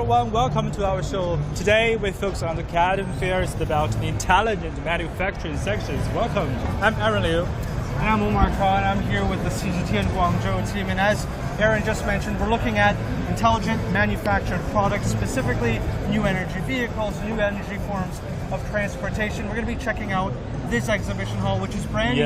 everyone, welcome to our show. Today we focus on the Canton Fair. It's about the intelligent manufacturing sections. Welcome. I'm Aaron Liu. And I'm Omar. I'm here with the CGTN Guangzhou team. And as Aaron just mentioned, we're looking at intelligent manufactured products, specifically new energy vehicles, new energy forms of transportation. We're going to be checking out this exhibition hall, which is brand new.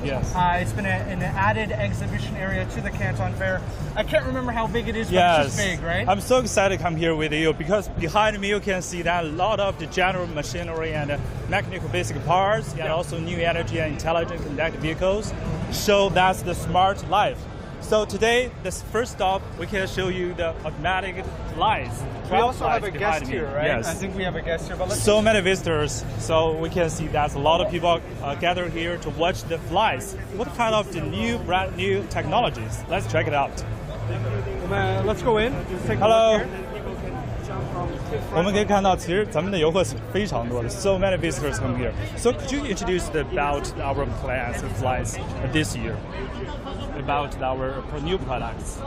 Yes. It's been an added exhibition area to the Canton Fair. I can't remember how big it is, but it's just big, right? I'm so excited to come here with you because behind me you can see that a lot of the general machinery and mechanical basic parts and also new energy and intelligent connected vehicles. So that's the smart life. So today, this first stop, we can show you the automatic lights. We also have a guest here, right? Yes. I think we have a guest here. But so many visitors, so we can see that a lot of people gather here to watch the flights. What kind of the brand new technologies? Let's check it out. Let's go in. Hello. 我们可以看到，其实咱们的游客是非常多的 so many visitors come here. So could you introduce about our plans and flights this year? About our new products.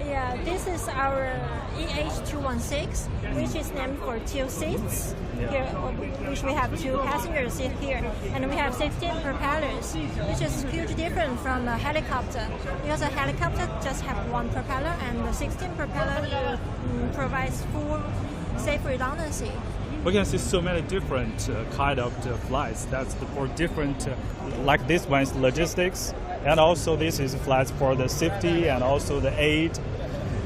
Yeah, this is our EH216, which is named for 2 seats. Here, which we have 2 passenger seats here, and we have 16 propellers, which is huge different from a helicopter. Because a helicopter just have 1 propeller, and the 16 propeller provides full safe redundancy. We can see so many different kind of flights. That's for different, like this one is logistics, and also this is flights for the safety and also the aid.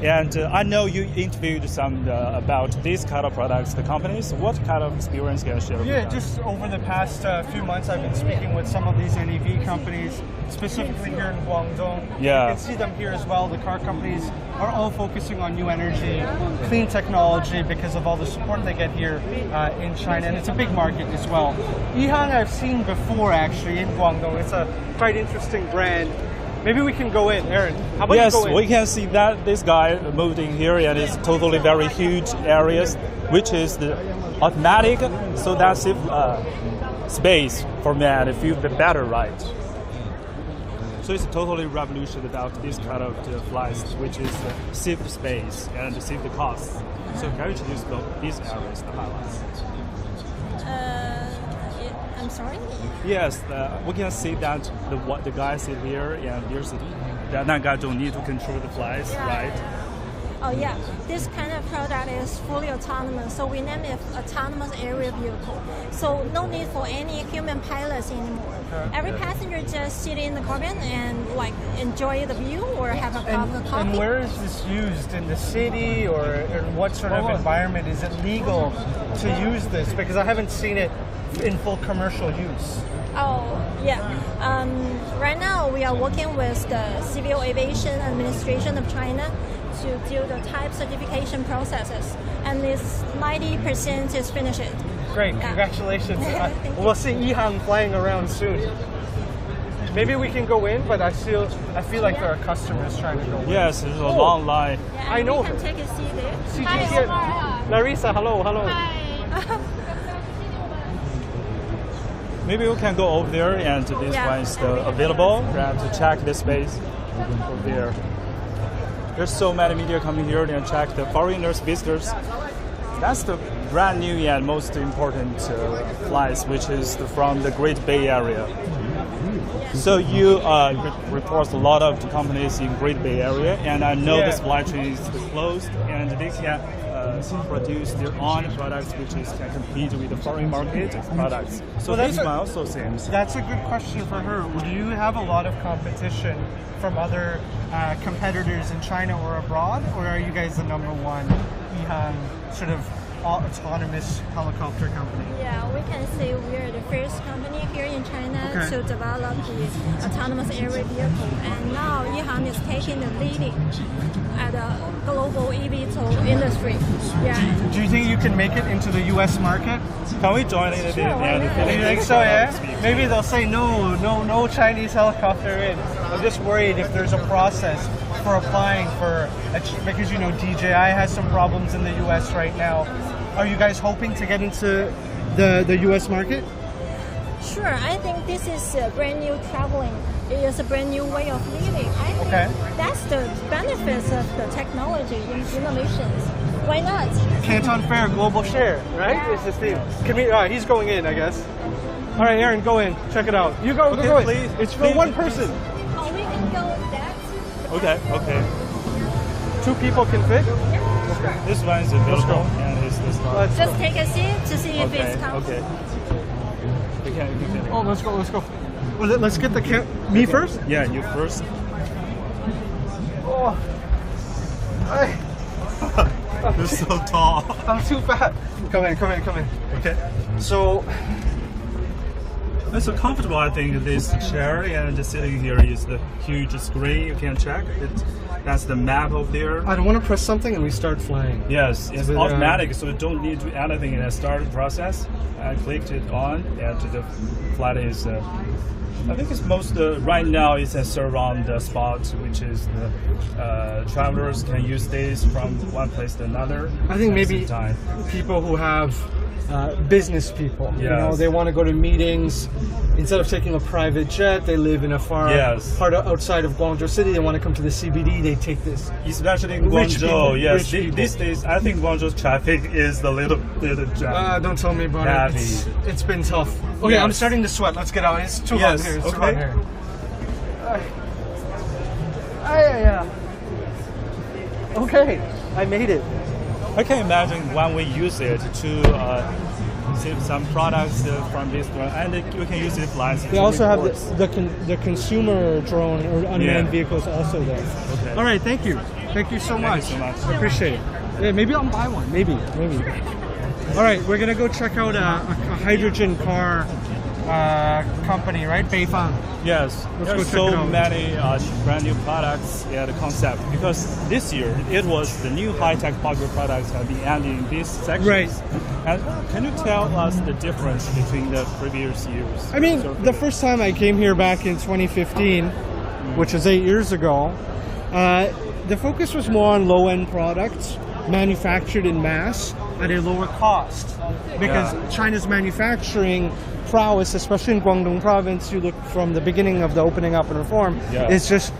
And I know you interviewed some about these kind of products, the companies. What kind of experience can you share? Yeah, just over the past few months, I've been speaking with some of these NEV companies, specifically here in Guangdong. Yeah. You can see them here as well. The car companies are all focusing on new energy, clean technology because of all the support they get here in China. And it's a big market as well. Yihang I've seen before actually in Guangdong. It's a quite interesting brand. Maybe we can go in, Aaron. How about you go in? Yes, we can see that this guy moved in here and it's totally very huge areas, which is the automatic, so that's space for man to feel the better, right? So it's totally revolution about this kind of flights, which is save space and save the cost. So can you introduce these areas, the highlights? I'm sorry? Yes, we can see that the guy sit here and here's that guy don't need to control the flights, right? Oh yeah, this kind of product is fully autonomous, so we name it autonomous aerial vehicle. So no need for any human pilots anymore. Every passenger just sit in the cabin and like enjoy the view or have a cup of coffee. And where is this used? In the city or in what sort of environment? Is it legal to use this? Because I haven't seen it in full commercial use. Oh, yeah. Right now we are working with the Civil Aviation Administration of China to do the type certification processes, and this 90% is finished. Great, congratulations. We'll see Yihang flying around soon. Maybe we can go in, but I feel like there are customers trying to go in. Yes, there's a long line. Yeah, I know. We can take a seat there. CGTN. Larissa, hello. Hi. Maybe we can go over there and this one is available to check the space over there. There's so many media coming here and check the foreigners, visitors. That's the brand new and most important flights, which is from the Great Bay Area. So you report a lot of companies in Great Bay Area, and I know the supply chain is closed, and they can produce their own products, which can compete with the foreign market products. So this one also seems. That's a good question for her. Do you have a lot of competition from other competitors in China or abroad, or are you guys the number one sort of autonomous helicopter company? Yeah, we can say we're the first company here in China to develop the autonomous aerial vehicle, and now Yihang is taking the leading at the global eVTOL industry. Yeah. Do you think you can make it into the U.S. market? Can we join in? Sure, you think so? Yeah. Maybe they'll say no Chinese helicopter in. I'm just worried if there's a process for applying for because DJI has some problems in the U.S. right now. Are you guys hoping to get into the U.S. market? Sure, I think this is a brand new traveling. It is a brand new way of living. I think that's the benefits of the technology in innovations. Why not? Canton Fair, global share, right? Yeah. It's his theme. He's going in, I guess. All right, Aaron, go in. Check it out. You go, Okay, go in. please. It's for Please. one person. Oh, we can go with that. Okay. 2 people can fit. This one is available, and it's this one. Let's Just go. take a seat to see if it's comfortable. Okay. You can. Oh, let's go. Well, let's get the me first. Yeah, you first. Oh, You're so tall. I'm too fat. Come in. Okay. So, It's so comfortable, I think, this chair, and just sitting here is the huge screen. You can check it. That's the map over there. I don't want to press something and we start flying. Yes, it's But, automatic, so you don't need to do anything in the start process. I clicked it on, and the flight is. I think it's right now it's a surround spot, which is the travelers can use this from one place to another. I think at the maybe same time. people who have business people, you know, Yes. they want to go to meetings. Instead of taking a private jet, they live in a far Yes. part outside of Guangzhou City. They want to come to the CBD. They take this. Especially in Rich Guangzhou, people, yes. rich people. These days, I think Guangzhou's traffic is a little bit jam. Don't tell me about Heavy. it. It's been tough. Okay, Yes. I'm starting to sweat. Let's get out. It's too hot Yes, here. It's too okay. hot here. Yeah. Okay, I made it. I can imagine when we use it to save some products from this one, and you can use it like. They also have the consumer drone or unmanned Yeah. vehicles also there. Okay. All right, thank you. Thank you so much. so much. I appreciate it. Yeah, maybe I'll buy one. Maybe. All right, we're gonna go check out a hydrogen car company, right? Beifang. Yes, Let's there's go check it so out. many brand new products and concept because this year it was the new high-tech popular products have been added in these sections. Right. And can you tell us the difference between the previous years? I mean, the first time I came here back in 2015, which is 8 years ago, the focus was more on low-end products manufactured in mass at a lower cost because China's manufacturing prowess, especially in Guangdong Province, you look from the beginning of the opening up and reform, is just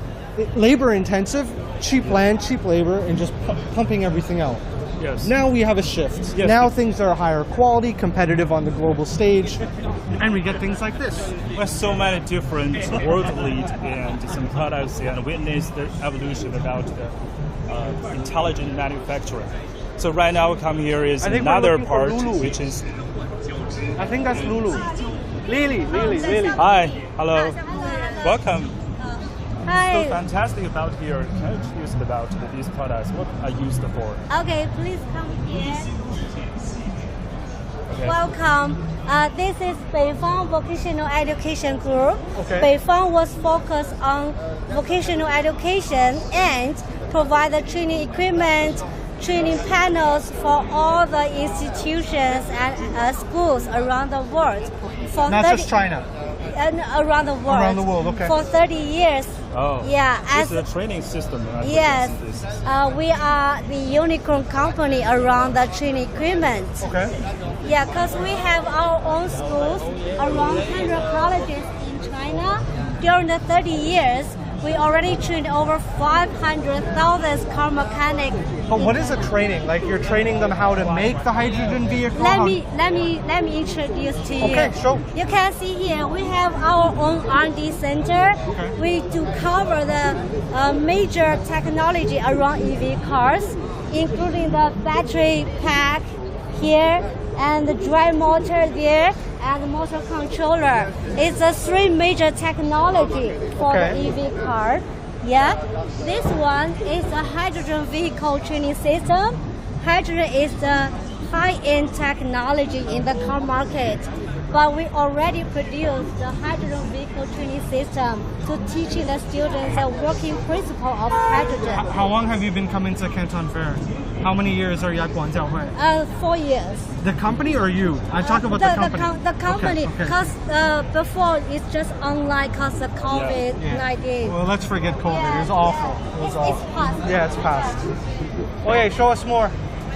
labor intensive, cheap land, cheap labor, and just pumping everything out. Yes. Now we have a shift. Yes. Now things are higher quality, competitive on the global stage, and we get things like this. There's so many different world lead and some products and witness the evolution about the intelligent manufacturing. So right now we come here is I think we're another looking for part Lulu. which is I think that's Lulu. Lily. hi, hello, welcome. So Hi. fantastic about here. Can you tell us about these products? What are used for? Okay, please come here. Okay. Welcome. This is Beifang Vocational Education Group. Okay. Beifang was focused on vocational education and provide the training equipment, training panels for all the institutions and schools around the world. For Not 30 just China. And around the world. Around the world, okay. For 30 years. Oh, Yeah. This is a training system. Right? Yes, This is- we are the unicorn company around the training equipment. Okay. Yeah, because we have our own schools, around 100 colleges in China. During the 30 years, we already trained over 500,000 car mechanics. But what is a training? Like you're training them how to make the hydrogen vehicle? Let How- me introduce to you. Okay, show. You can see here we have our own R&D center. Okay. We do cover the major technology around EV cars, including the battery pack here and the drive motor there and the motor controller. It's the 3 major technology for Okay. the EV car. Yeah, this one is a hydrogen vehicle training system. Hydrogen is the high-end technology in the car market, but we already produced the hydrogen vehicle training system to teaching the students the working principle of hydrogen. How long have you been coming to Canton Fair? How many years are you at Guangzhou? 4 years. The company or you? I talk about the company. The company, Okay, okay. because before it's just online because of COVID-19. Well, let's forget COVID. It was awful. It was It's awful. past. Yeah, it's past. Okay, show us more.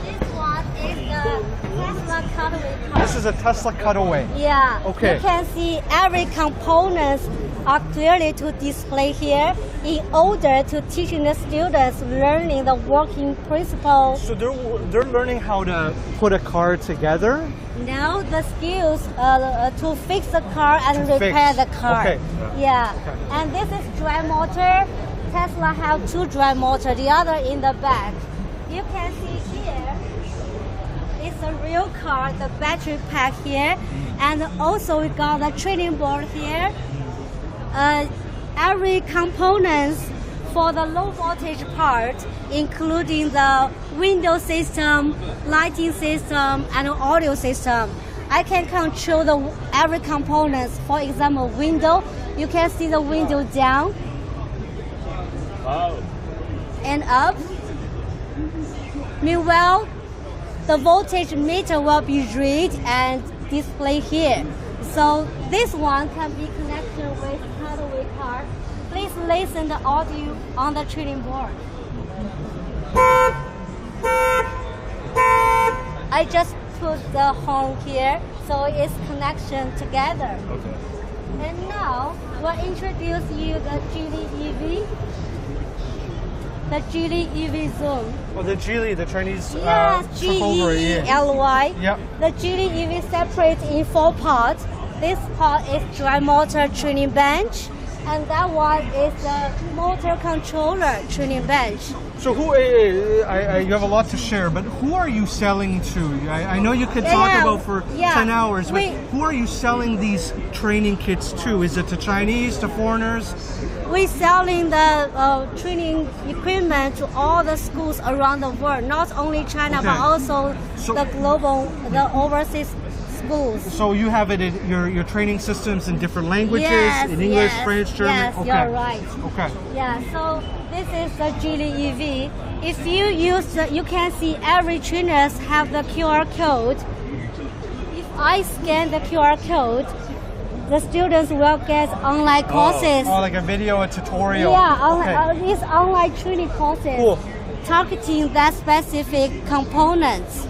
This one is the Tesla cutaway car. This is a Tesla cutaway. Yeah. Okay. You can see every component are clearly to display here in order to teaching the students learning the working principles. So they're learning how to put a car together. Now the skills to fix the car and repair the car. Okay. Yeah. Okay. And this is drive motor. Tesla have 2 drive motor, the other in the back. You can see here, it's a real car, the battery pack here. And also we got the training board here. Every components for the low voltage part, including the window system, lighting system, and audio system. I can control every components. For example, window, you can see the window down and up. Meanwhile, the voltage meter will be read and displayed here. So this one can be connected with cutaway car. Please listen the audio on the training board. I just put the horn here, so it's connection together. Okay. And now we'll introduce you the Geely EV. The Geely EV Zoom. Oh, the Geely, the Chinese Yes, took over. Yeah. G-E-E-L-Y. Yep. The Geely EV separate in 4 parts. This part is drive motor training bench, and that one is the motor controller training bench. So who? You have a lot to share, but who are you selling to? I know you could talk about for 10 hours, but who are you selling these training kits to? Is it to Chinese, to foreigners? We're selling the training equipment to all the schools around the world, not only China, but also the global, the overseas schools. So you have it in your training systems in different languages, in English, French, German? Yes, you're right. Okay. Yeah, so this is the Geely EV. If you use you can see every trainers have the QR code. If I scan the QR code, the students will get online courses. Oh, like a video, a tutorial. Yeah, it's online training courses targeting that specific components.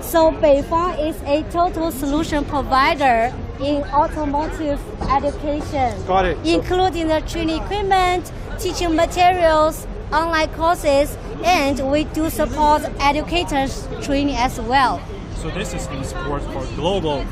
So Beifang is a total solution provider in automotive education. Got it. Including the training equipment, teaching materials, online courses, and we do support educators training as well. So this is in support for global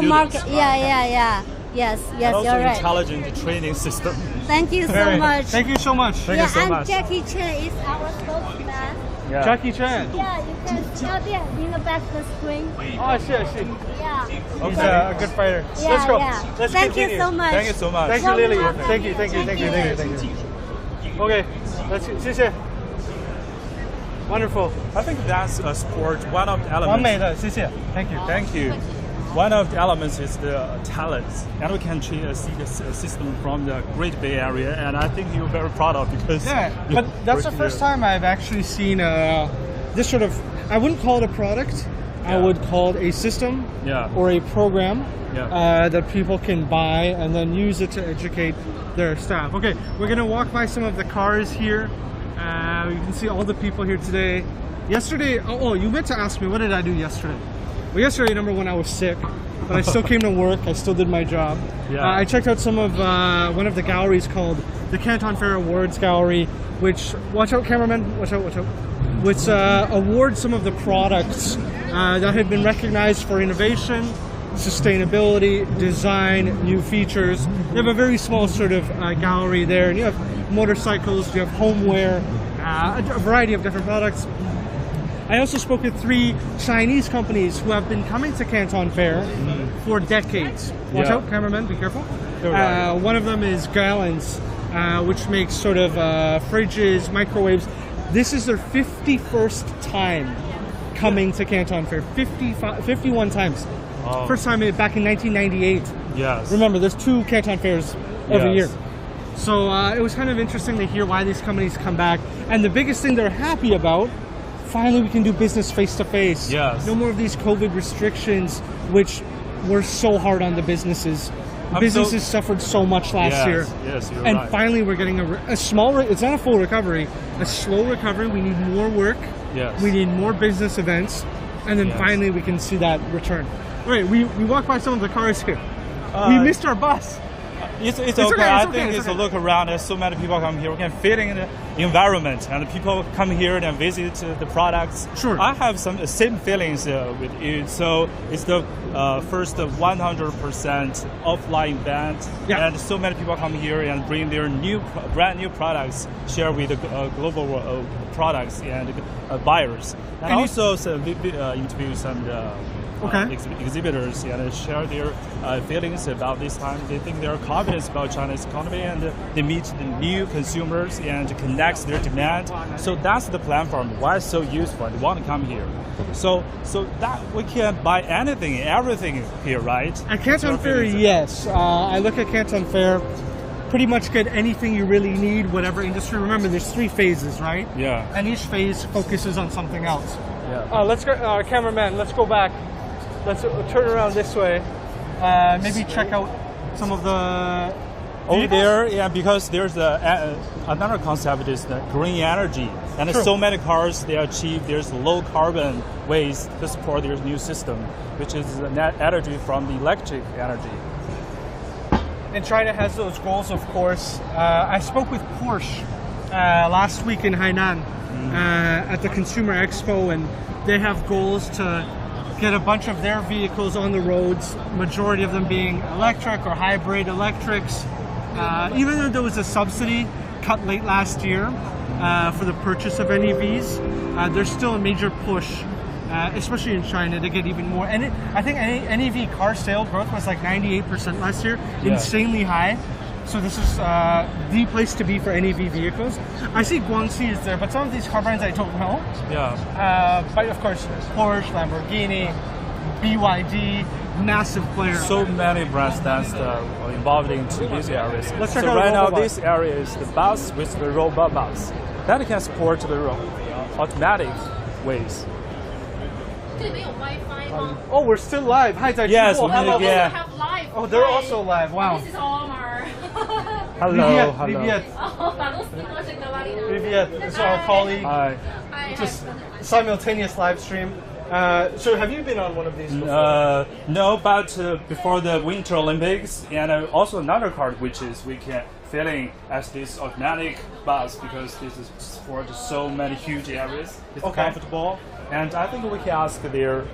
market. Right? Yeah. Yes, and also you're right. intelligent training system. Thank you so much. Thank you so much. Thank you so much. Jackie Chan is our spokesman. Yeah. Jackie Chan. Yeah, you can tell there in the back of the screen. Oh, I see. Yeah. He's a good fighter. Yeah, Let's go. yeah. Let's Thank continue. you so much. Thank you so much. Thank you, Lily. Welcome. Thank you. Okay, let's see. 谢谢. Wonderful. I think that's a sport. One of the 完 elements. 美的，谢谢. Thank you. Thank you. One of the elements is the talents, and we can see this system from the Great Bay Area, and I think you're very proud of because Yeah, but that's the first time I've actually seen this sort of. I wouldn't call it a product. I would call it a system or a program that people can buy and then use it to educate their staff. Okay, we're gonna walk by some of the cars here. You can see all the people here today. Yesterday, you meant to ask me, what did I do yesterday? Well, yesterday, number one, I was sick, but I still came to work. I still did my job. Yeah. I checked out some of one of the galleries called the Canton Fair Awards Gallery, which, watch out, cameraman, watch out, which awards some of the products that have been recognized for innovation, sustainability, design, new features. They have a very small sort of gallery there, and you have motorcycles, you have homeware, a variety of different products. I also spoke with 3 Chinese companies who have been coming to Canton Fair for decades. Watch out, cameraman, be careful. One of them is Gallons, which makes sort of fridges, microwaves. This is their 51st time coming to Canton Fair. 51 times. Oh. First time back in 1998. Yes. Remember, there's 2 Canton Fairs every year. So it was kind of interesting to hear why these companies come back. And the biggest thing they're happy about, finally we can do business face to face. Yes. No more of these COVID restrictions, which were so hard on the businesses. Businesses suffered so much last year. Yes, you're and right. finally we're getting a small, it's not a full recovery, a slow recovery. We need more work. Yes. We need more business events. and then finally we can see that return. All right, we walked by some of the cars here. We missed our bus. It's okay. I think it's a look around. There's so many people come here. We can fit in the environment, and people come here and visit the products. Sure. I have some same feelings with you. So it's the first 100% offline event, and so many people come here and bring their brand new products, share with the global products and buyers, and also interview some. Exhibitors and share their feelings about this time. They think they are confident about China's economy, and they meet the new consumers and connect their demand. So that's the platform. Why it's so useful? They want to come here. So that we can buy anything, everything here, right? At Canton Fair, yes. I look at Canton Fair. Pretty much get anything you really need, whatever industry. Remember, there's 3 phases, right? Yeah. And each phase focuses on something else. Yeah. Let's go, cameraman. Let's go back. Let's turn around this way. Maybe check out some of the over there. Yeah, because there's another concept is the green energy, and so many cars they achieve there's low carbon ways to support their new system, which is the net energy from the electric energy. And China has those goals, of course. I spoke with Porsche last week in Hainan at the Consumer Expo, and they have goals to get a bunch of their vehicles on the roads, majority of them being electric or hybrid electrics. Even though there was a subsidy cut late last year for the purchase of NEVs, there's still a major push, especially in China, to get even more. And I think NEV car sale growth was like 98% last year, insanely high. So this is the place to be for NEV vehicles. I see Guangxi is there, but some of these car brands I don't know. Yeah. But of course, Porsche, Lamborghini, BYD, massive players. So many brands that's involved into these areas. Let's check so out right now, bus. this area is the bus with the robot bus that can support the automatic ways. Oh, we're still live. Hi, Zai. Yes, oh, hello. Have live. Oh, they're also live. Wow. This is Omar. Hello. Viviette. Viviette is our colleague. Hi. Just simultaneous live stream. So have you been on one of these before? No, but before the Winter Olympics, and also another card which is we can feeling as this automatic bus because this is for so many huge areas. It's comfortable, and I think we can ask their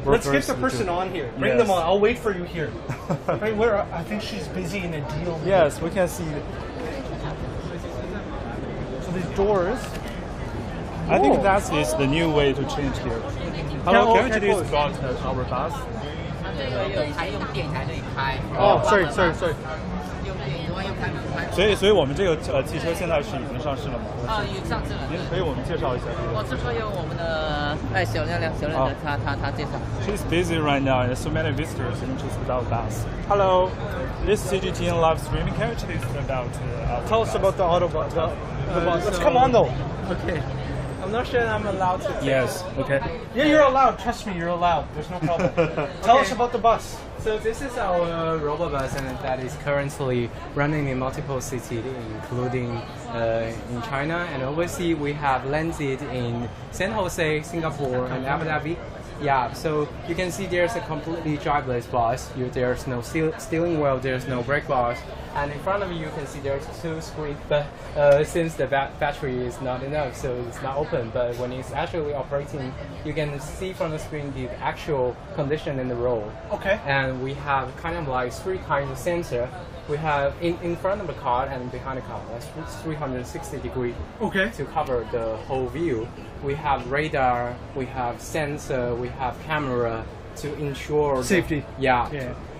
Let's get the person on here. Bring them on. I'll wait for you here. Right, where? I think she's busy in a deal. Yes, we can see. So these doors. I think that is the new way to change here. Hello, can you introduce about our bus? Oh, sorry. 所以我们这个汽车现在是已经上市了吗？已经上市了。您可以我们介绍一下这个。这车有我们的小亮亮的，他介绍。She's busy right now, and so many visitors interested about bus. Hello, this is CGTN live streaming. Can you introduce about? Tell us about the Autobot. The bus. Let's come on though. Okay. I'm not sure I'm allowed to. Yes. Okay. Yeah, you're allowed. Trust me, you're allowed. There's no problem. Tell us about the bus. So this is our robot bus, and that is currently running in multiple cities, including in China and overseas. We have landed in San Jose, Singapore, and Abu Dhabi. Yeah, so you can see there's a completely driverless bus. There's no steering wheel, there's no brake bars, and in front of you can see there's 2 screens. But since the battery is not enough, so it's not open. But when it's actually operating, you can see from the screen the actual condition in the road. Okay. And we have kind of like 3 kinds of sensor. We have in front of the car and behind the car. That's 360 degree. Okay. To cover the whole view. We have radar, we have sensor, we have camera to ensure safety. Yeah.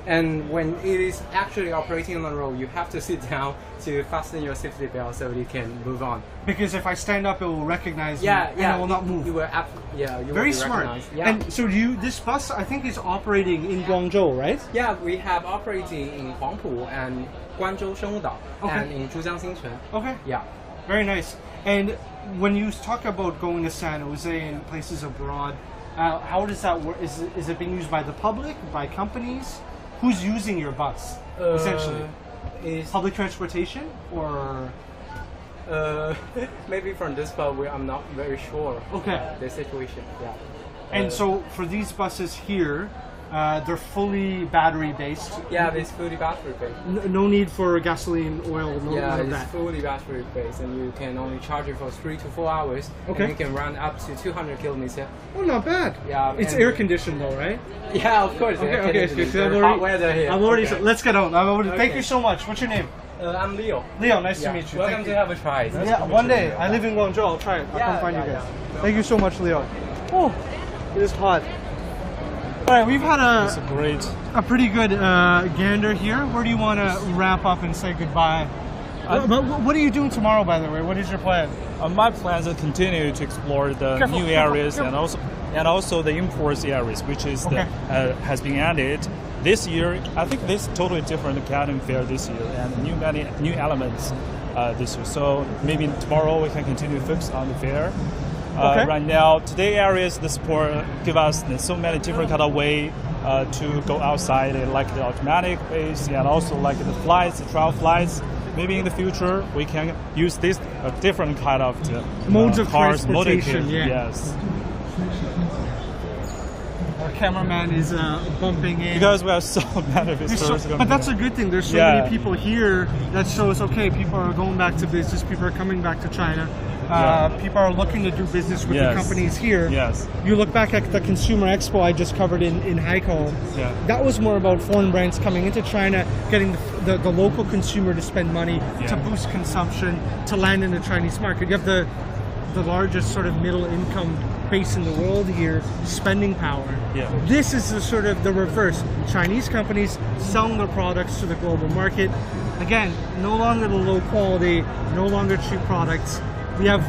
And when it is actually operating on the road, you have to sit down to fasten your safety belt so you can move on. Because if I stand up, it will recognize me and I will not move. You will very smart. Yeah. And so this bus, I think, is operating in Guangzhou, right? Yeah, we have operating in Huangpu and Guangzhou Shengwudao and in Zhujiang Xincheng. Okay. Yeah. Very nice. And when you talk about going to San Jose and places abroad, how does that work? Is it being used by the public, by companies? Who's using your bus, essentially? Is public transportation or? Maybe from this, but I'm not very sure. Okay. The situation, yeah. And so for these buses here, they're fully battery based. Yeah, it's fully battery based. No need for gasoline, oil, no Yeah, none of it's that. fully battery based, and you can only charge it for 3 to 4 hours. Okay. And you can run up to 200 kilometers. Oh, not bad. Yeah, It's and- air conditioned though, right? Yeah, of course. Okay. There's hot weather here. I'm already. Okay. Let's get out. Thank Okay. you so much. What's your name? I'm Leo. Leo. Nice Yeah. to meet you. Welcome Thank to you. have a try. Yeah, one day. I live in Guangzhou. I'll try it. I'll come find you guys. Thank you so much, Leo. Oh, it is hot. All right, we've had It's a great. a pretty good gander here. Where do you want to wrap up and say goodbye? What are you doing tomorrow, by the way? What is your plan? My plans are to continue to explore the Careful, new careful, areas careful. and also the imports areas, which is Okay. has been added this year. I think this is totally different than Canton Fair this year, and many new elements this year. So maybe tomorrow we can continue to focus on the fair. Okay. Right now, today areas the sport give us so many different kind of way to go outside, like the automatic base and also like the flights, the travel flights. Maybe in the future we can use this different kind of Modes of cars, transportation, motorcade. yeah. Yes, Our cameraman is bumping in. because we have so many There's visitors. so- but that's a good thing. There's so Yeah. many people here that shows, okay, people are going back to business. People are coming back to China. People are looking to do business with the Yes. companies here. Yes. You look back at the Consumer Expo I just covered in Haikou. Yeah. That was more about foreign brands coming into China, getting the local consumer to spend money to Yeah. boost consumption, to land in the Chinese market. You have the largest sort of middle income base in the world here, spending power. Yeah. This is the sort of the reverse. Chinese companies selling their products to the global market. Again, no longer the low quality, no longer cheap products. We have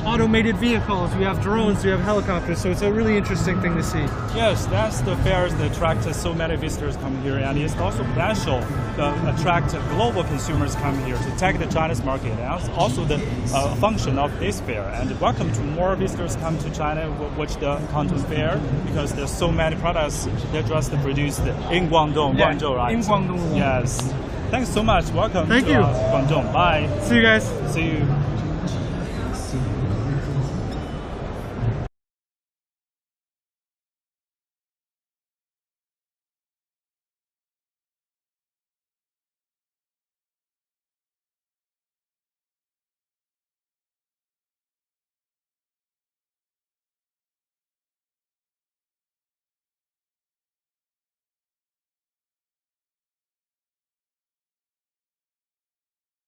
automated vehicles, we have drones, we have helicopters, so it's a really interesting thing to see. Yes, that's the fairs that attract so many visitors come here, and it's also potential to attract global consumers come here to take the Chinese market, and that's also the function of this fair. And welcome to more visitors come to China, watch the Canton Fair, because there's so many products that just produced in Guangdong, Yeah, Guangzhou, right? in Guangdong. Yes. Thanks so much. Welcome Thank to you. Guangdong. Bye. See you guys. See you.